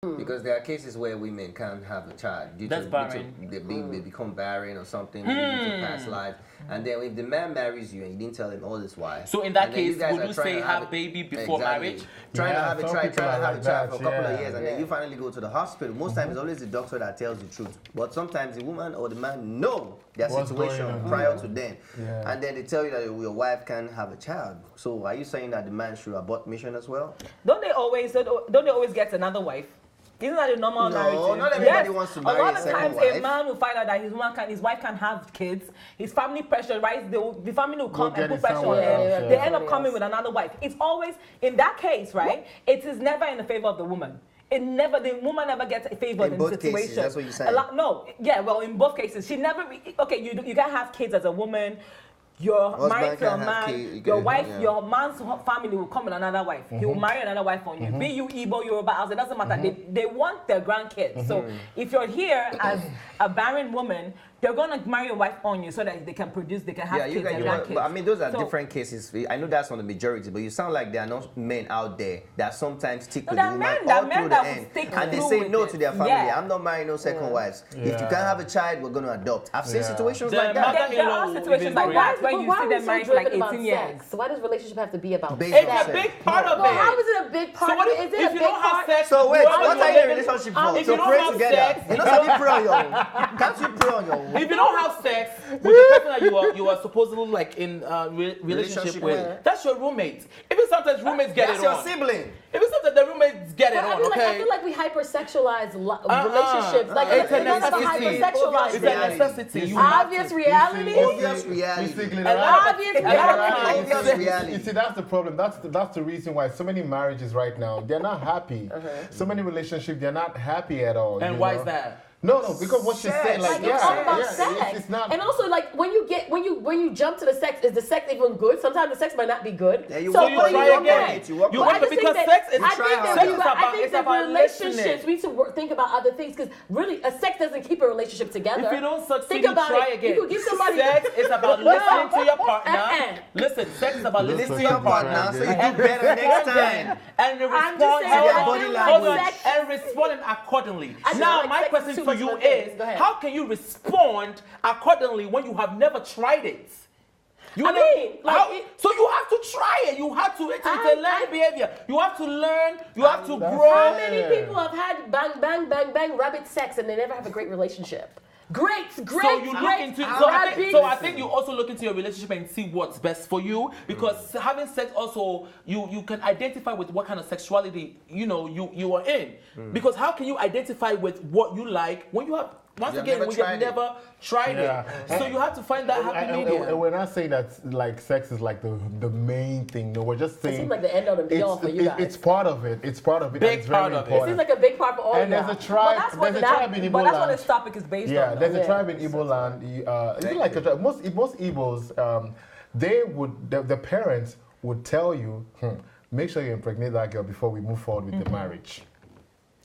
Because there are cases where women can't have a child due That's to barren. they become barren or something due to past life. And then if the man marries you and you didn't tell him all this why. So in that and then case, guys would are you trying say to have it- baby before exactly. marriage? Trying to have a some child, people trying are to have like a child that, for a couple of yeah. years, and then you finally go to the hospital. Most times it's always the doctor that tells the truth. But sometimes the woman or the man know their What's situation going on. prior to then. Yeah. And then they tell you that your wife can have a child. So are you saying that the man should abort mission as well? Don't they always get another wife? Isn't that a normal narrative? No, not everybody wants to marry a lot a of second times wife. a man will find out that his wife can have kids. His family pressure, right? The family will come Go and get put it pressure on somewhere him. else, yeah. They end up coming with another wife. It's always in that case, right? It is never in the favor of the woman. The woman never gets a favor in both the situation. cases, that's what you're saying. Well, in both cases, she never. You can't have kids as a woman. You're Husband married to a can't have man. kids, Your wife, yeah. your man's family will come with another wife. He will marry another wife on you. Be you Igbo, Yoruba, else, it doesn't matter. They want their grandkids. So if you're here as a barren woman, they're gonna marry a wife on you so that they can produce, they can have kids and grandkids. But I mean, those are different cases. I know that's not the majority, but you sound like there are no men out there that sometimes stick with the there are woman men- there all are men through that the will end, stick and they through say with no it. to their family. Yeah. I'm not marrying no second wives. If you Yeah. can't have a child, we're gonna adopt. I've seen Yeah. situations The like that. mother- There are situations like that where you see them married for like 18 years. So why does relationship have to be about Based sex? on It's a big part of Well, it. how is it a big part? So what of it? Is it if a you big don't have part? sex? So wait, you what don't are you in a have- relationship for? If So you don't pray have together. sex, You know something pray on your own. Can't you pray on your own? If you don't have sex with the person that you are supposedly like in relationship with, with. that's your roommate. Even sometimes roommates get That's it your on. sibling. Even sometimes the roommates get it But on. I Okay. feel like we hypersexualize relationships. Like It's a it's not about necessity. hypersexualize It's it. a necessity. You have Obvious to. reality. Obvious reality. Obvious a lot of reality. Obvious You reality. see, that's the problem. That's the reason why so many marriages right now, they're not happy. So many relationships, they're not happy at all. And you why know? is that? No, because what she's saying, like, Like it's all about sex. It's not. And also, like when you jump to the sex, is the sex even good? Sometimes the sex might not be good. Yeah, you so work you what on do try you it, again. you work You on work it. on it because sex is I try think hard. that Sex is it's the about relationships, listening. we need to think about other things because really, a sex doesn't keep a relationship together. If you don't succeed, think you about try it. again. You could give somebody Sex is about listening to your partner. Uh-uh. Listen, sex is about listening to your Listen to your partner, so you partner. do better next time. And I'm just respond saying that I body feel language. like sex and responding accordingly. I feel Now, like my sex question is too to much you of a thing. is, Go ahead. how can you respond accordingly when you have never tried it? So you have to try it. You have to. It's a learned behavior. You have to learn. You have to grow. How many people have had bang, bang, bang, bang, rabbit sex and they never have a great relationship? Great. So you look into I think you also look into your relationship and see what's best for you because having sex also you can identify with what kind of sexuality you are in because how can you identify with what you like when you have when you have never tried it. So you have to find that happy medium. And we're not saying that like sex is like the main thing. No, we're just saying it seems like the end all and be all for you guys. It's part of it. It's part of it. Big It's part very of it. It important. seems like a big part for all And of there's a that. tribe. There's a tribe in Igbo But that's what land. this topic is based Yeah, on. there's a Yeah. tribe in Igbo land. It's like a tribe. Most Igbos, the parents would tell you, make sure you impregnate that girl before we move forward with the marriage.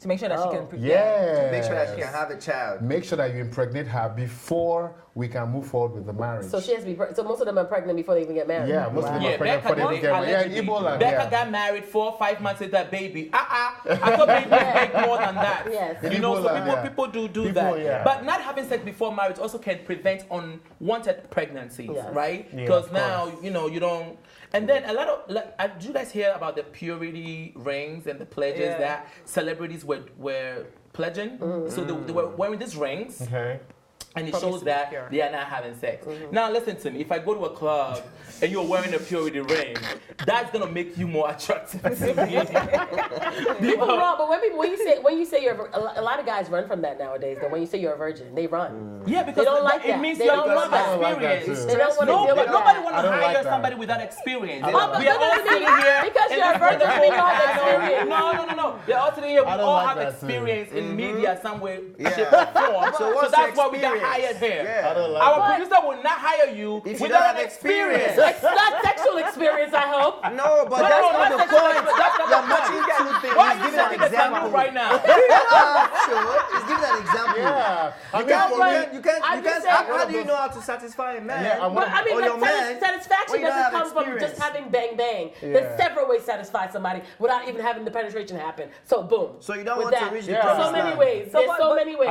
To make sure that she can Yeah. Make sure that she can have a child. Make sure that you impregnate her before we can move forward with the marriage. So she has to be. So most of them are pregnant before they even get married. Yeah, most of them are pregnant before they Becca even get married. Yeah, in Igbo land, Becca yeah. got married 4 or 5 months later, baby. I thought babies make more than that. Yes. In You know, Igbo so land, people do People, that. yeah. But not having sex before marriage also can prevent unwanted pregnancies, Yes. right? Yeah, Because of now, course. you don't. And then a lot of, did you guys hear about the purity rings and the pledges that celebrities were pledging? So they were wearing these rings. Okay. And it Probably shows to that be pure. they are not having sex. Now listen to me. If I go to a club and you're wearing a purity ring, that's gonna make you more attractive to me. People run, but when you say you're a lot of guys run from that nowadays. Though when you say you're a virgin, they run. Yeah, because They don't like it that. means They you don't have like no that. experience. They don't want to deal with Nobody that. want I to don't hire like that. somebody without experience. Oh, but We are all sitting here. because in you're a front of virgin, you don't have folks. experience. No. They're all sitting here. We I don't all like have that too. experience in media some way, Yeah. shape, or form. So So what's that's the why we got hired him. Yeah. I don't like Our that. producer will not hire you If you without don't an have experience. experience. It's not sexual experience, I hope. No, but No, that's no, not the that's point. that's not the You're point. matching two things. Why are He's you giving an sending the example sample right now? Sure, he's giving an example. Yeah. I You mean, can't, for you me, can't, you can't, I'm you just can't, saying- how do you know how to satisfy a man? Yeah, I But want- I mean, Or like, your man, satisfaction when you don't doesn't have come from experience. just having bang bang. Yeah. There's several ways to satisfy somebody without even having the penetration happen. So boom. So you don't With want to that. reach the Yeah. promised So many land. ways. So There's what- so but many ways.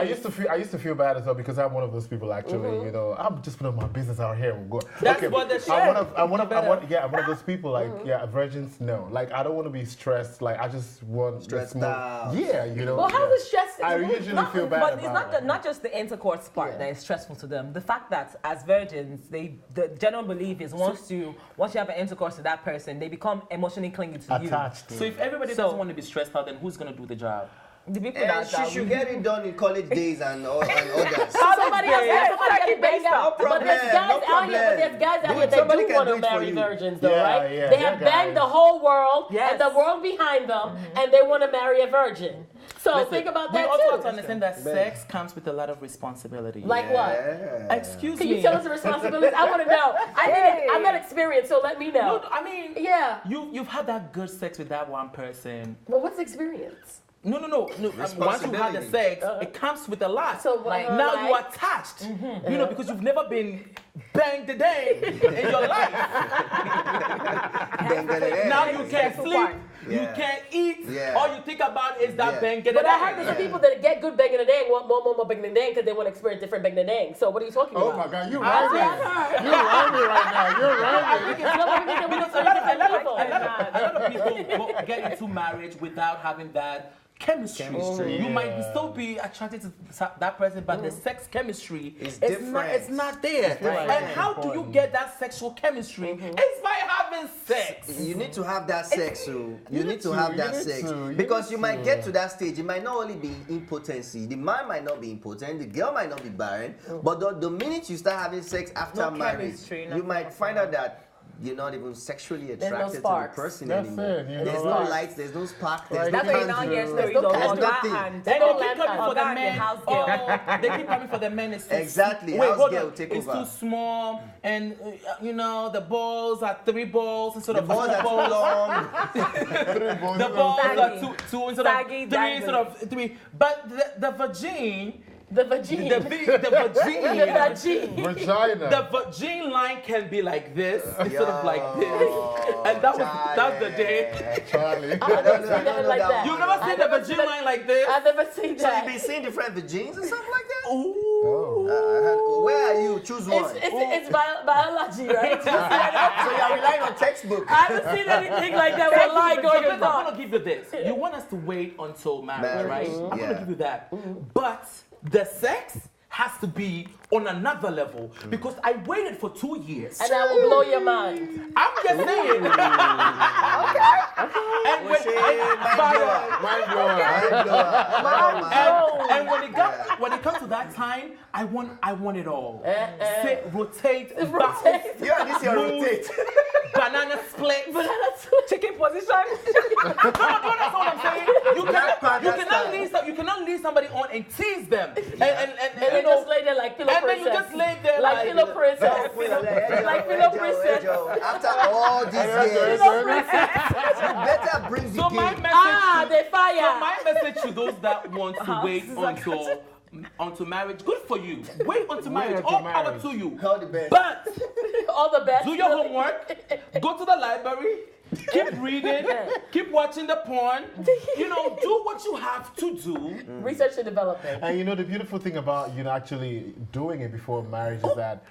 I used to feel bad as well because I'm one of those people actually. You know, I'm just putting my business out here and go. That's what they I'm one of those people like virgins. No, like I don't want to be stressed. Like I just want Stressed the smooth- out. Yeah, you know. Well, how yeah. does stress? I usually feel bad But about it's not it. not just the intercourse part that is stressful to them. The fact that as virgins, the general belief is once you have an intercourse with that person, they become emotionally clingy to Attached. So if everybody So- doesn't want to be stressed out, then who's going to do the job? you. The people And that she should get it done in college days and others. Somebody else, somebody get banged out. No But there's problem, guys no out here, but there's problem. guys out Do here it. that Somebody do can want do to it for marry you. virgins, though, Yeah, right? yeah, They there have are banged guys. the whole world Yes. and the world behind them, and they want to marry a virgin. So Listen, think about we that also too. have to understand that sex comes with a lot of responsibility. Like what? Yeah. Excuse Can me. you tell us the responsibilities? I want to know. I'm not experienced, so let me know. No, I mean, Yeah. you've had that good sex with that one person. Well, what's experience? No. Once you had the Responsibility. sex, it comes with a lot. So Like, now you are like- attached, you know, because you've never been banged a day in your life. Now you can't Sexual sleep, part. you Yeah. can't eat. Yeah. All you think about is that Yeah. bang. But I heard there's some people that get good banging a day and want more banging a day because they want to experience different banging a day. So what are you talking Oh about? my God, you That's rhyming. what I heard. You rhyming right now. You're rhyming. Because a lot of people go get into marriage without having that chemistry. You might still be attracted to that person, but the sex chemistry It's Not, different. it's not there. Right. And how do you get that sexual chemistry? It's by having sex. You need to have that sex, so you need to have that sex you because need you might to. get to that stage. It might not only be impotency. The man might not be impotent. The girl might not be barren. But the minute you start having sex after No marriage, chemistry, you nothing might else. find out that you're not even sexually no attracted to the sparks. person That's anymore. it, you know, There's no like- lights. There's no spark. There's Like, no That's why you now candle. hear There's stories no of chemistry. Oga nothing. and And they no keep coming for the Oga and men. house girl. Oh, they keep coming for the men. It's too Exactly, Wait, house hold girl on. take It's over. too small, and you know the balls are 3 balls instead The of balls 2 are too balls. long. The balls are Saggy. two instead Saggy, of 3 instead of 3. But the vagine, The vagina. the vagine. The vagina. Vagina. The vagine line can be like this instead of like this, and that's the day. Charlie. I've never seen that like that. You've never seen the vagine line like this? I've never seen So that. you've been seeing different vagines and stuff like that? Ooh. Where are you? Choose one. It's biology, right? So you're relying on textbook. I haven't seen anything like that with a lie going I'm on. gonna give you this. You want us to wait until marriage, Marriage, right? I'm yeah. gonna give you that. But the sex has to be on another level because I waited for 2 years. And I will blow your mind. I'm just saying. And when Mind blower. and when it comes to that time, I want it all. Sit, rotate, bounce, You and this your rotate. banana split. chicken position. No, that's what I'm saying. You cannot leave somebody on and tease them. And And they you know, just lay there like pillow and then princess. you just lay there like pillow princess. Like pillow princess. After all these years, Pillow princess. you better bring the So my game. message, They so fire. my message to those that want to wait until marriage, good for you. Wait until marriage. until All power marriage. to you. All the best. But All the best. do your homework. Go to the library. Keep reading. Keep watching the porn. You know, do what you have to do. Research and development. And you know the beautiful thing about actually doing it before marriage is that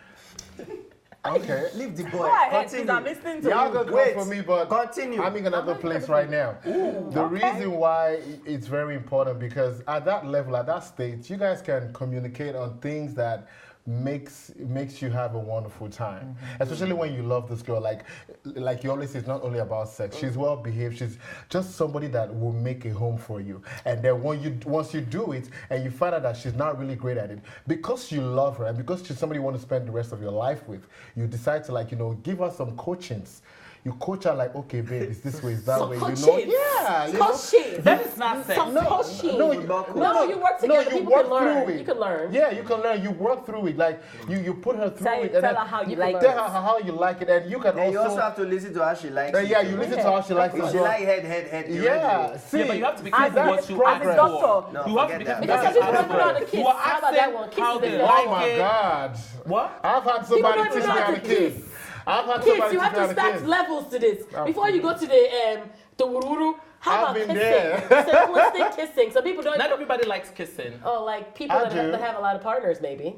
okay. Leave the boy. Go ahead, Continue. please. I'm listening to Y'all you. gonna come Wait, for me, but continue. I'm in another place right now. The reason why it's very important because at that level, at that stage, you guys can communicate on things that makes you have a wonderful time, especially when you love this girl. Like you always say, it's not only about sex. She's well behaved. She's just somebody that will make a home for you. And then once you do it, and you find out that she's not really great at it, because you love her and because she's somebody you want to spend the rest of your life with, you decide to give her some coachings. you coach her like, okay, babe, it's this way, it's that So way, you coach know? it. Yeah, you know? Coach shit. That is not sex. Some coaching. No, you work together. People work can learn. through it. You can learn. Yeah, you can learn. You work through it. Like you put her through it. Tell And her how you can like tell it. her how you like it, and you can And you also have to listen to how she likes it. yeah, you listen to how she likes it If as she well. like head. you Yeah, ready. see, Yeah, but you have to be As careful a- what you as ask a for. doctor. No, You have to forget be that. careful Because what you some people ask don't know how to for. kiss. You are How about that asking one? Kiss how is they the best like oh my it. God. What? I've had People somebody don't teach know me how how to to kiss. kiss. I've had Kiss, somebody you teach have me how to to start kiss. levels to this. Before you go to the wururu, how I've about been kissing? there. Simplistic kissing. Some people don't. Not everybody likes kissing. Oh, like people I that do. have a lot of partners, maybe.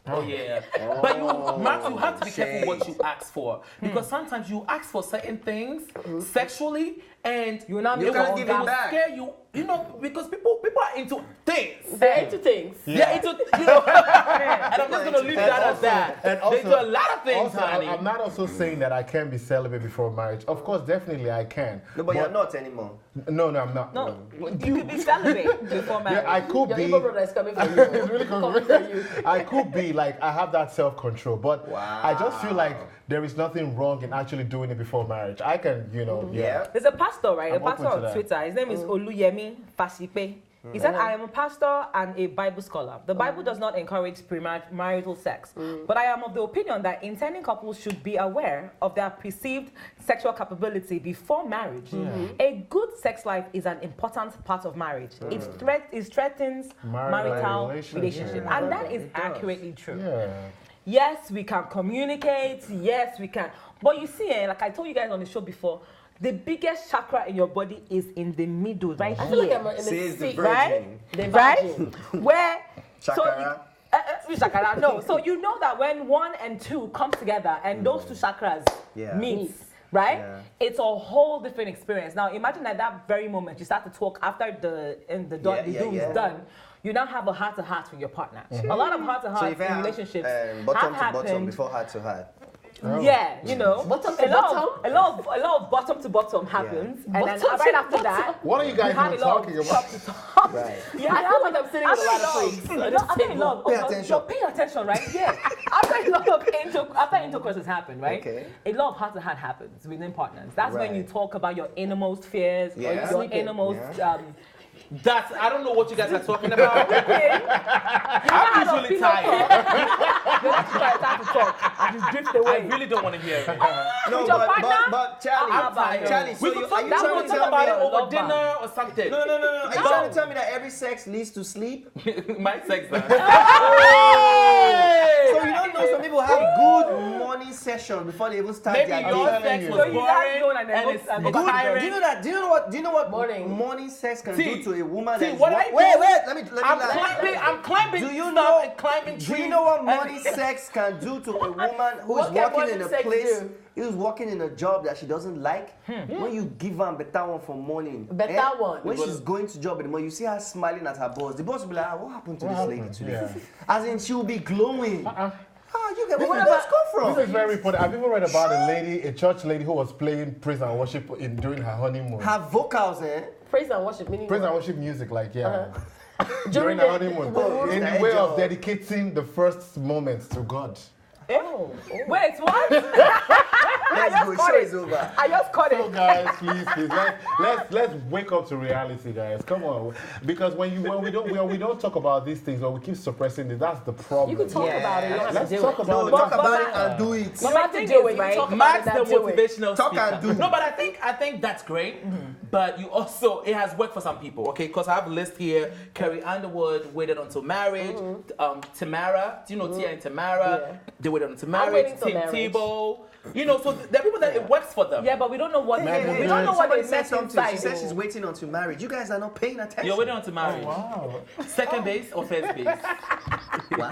Oh yeah, but Max, you have to be careful what shade. you ask for because sometimes you ask for certain things sexually and You will not it be will- able to give it it will back. scare you. You know, because people are into things. They're into things. Yeah, into and I'm just gonna leave that as that. And They do a lot of things, also, honey. I'm not also saying that I can be celibate before marriage. Of course, definitely I can. No, but you're not anymore. No, I'm not. No, you could be celibate before marriage. Yeah, I could Your be. Igbo brother is coming for you. It's really coming for you. I could be like I have that self-control, but Wow. I just feel like there is nothing wrong in actually doing it before marriage. I can, Yeah. There's a pastor, right? I'm a pastor open to on that. Twitter. His name is Oluyemi Fasipe. He said, I am a pastor and a Bible scholar. The Bible does not encourage premarital sex, but I am of the opinion that intending couples should be aware of their perceived sexual capability before marriage. A good sex life is an important part of marriage. It strengthens marital relationship. Yeah. And that is accurately true. Yeah. Yes, we can communicate. Yes, we can. But you see, like I told you guys on the show before, the biggest chakra in your body is in the middle, right I feel like here. I'm in the Says the seat, virgin. The Right? virgin. Where Chakra. chakra, no. So you know that when 1 and 2 come together and those two chakras meet, right? Yeah. It's a whole different experience. Now imagine at that very moment you start to talk after the do is done. You now have a heart-to-heart with your partner. A lot of So heart-to-heart if I in have relationships bottom have to bottom happened. before heart to heart. Yeah, you know, Bottom to a lot bottom? of bottom to bottom happens, and then Bottom to right after bottom? that, What are you guys have even a lot talking of about? top to top. Right. Yeah, I feel like I'm sitting with a lot of freaks on this table. Pay attention. You're paying attention, right? Yeah. After intercourse has happened, right? Okay. A lot of heart-to-heart happens within partners. That's when you Right. talk about your innermost fears, Yeah. your Sleeping. innermost. That's I don't know what you guys are talking about. I'm usually tired. You're not trying to talk and you drift I away. really don't want to hear it. No, With your partner? but Charlie, I'm tired. Charlie, so We you, could are talk, you that trying we'll to talk tell about me? it over love dinner or something. No. Are you trying to tell me that every sex leads to sleep? My sex life. So you don't know some people have good morning session before they even start Maybe their your day. sex you. was So you guys go boring and then and go- it's and go Good. tiring. Do you know what Morning. morning sex can See, do to a woman? see, that is what wo- I do- wait, let me I'm climbing Do you stuff know? and climbing Do trees. you know what and- morning sex can do to a woman who is What can working morning in a sex place, do? who's working in a job that she doesn't like? When you give her a better one for morning, Better one. When she's going to job in the morning, you see her smiling at her boss. The boss will be like, "Ah, what happened to this lady happened? today?" Yeah. As in, she will be glowing. You get This where is- does this come from? This is very important. I've even read about a church lady who was playing praise and worship during her honeymoon. Her vocals, Praise and worship, meaning Praise and what? worship music, like, yeah. During During her honeymoon. Oh, In that the way job. of dedicating the first moments to God. Oh. Wait, what? Let's go. caught Show it. is over. I just caught So it. guys, please, let's wake up to reality, guys. Come on, because when we don't talk about these things, or we keep suppressing it, that's the problem. You can talk about it. You don't have Let's to do talk it. about No, it. talk But- about it and do it. You My have to thing do is, it. You right, talk about Max it, the not do it. motivational Talk speaker. and do. No, but I think that's great. But you also it has worked for some people, okay? Because I have a list here. Carrie Underwood waited until marriage. Tamara, do you know Tia and Tamara? Yeah. They waited until I'm marriage. waiting till Tim marriage. Tebow. You know, so there are people that it works for them. Yeah, but we don't know what Hey, we don't know what Somebody they said meant something. She inside. said she's waiting until marriage. You guys are not paying attention. You're waiting until marriage. Wow. Second base or first base? Wow.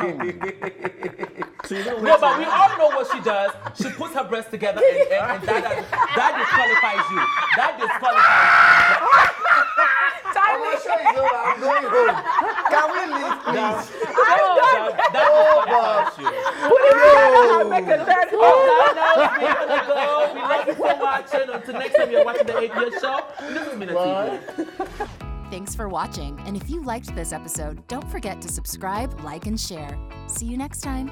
So you don't No, but we all know what she does. She puts her breasts together and that disqualifies you. That disqualifies you. My show is over. I'm going home. Can we leave, please? That disqualifies you. We're gonna go. We love you for watching. Until next time you're watching the 8-Year Show. This has been a TV. Thanks for watching, and if you liked this episode, don't forget to subscribe, like, and share. See you next time.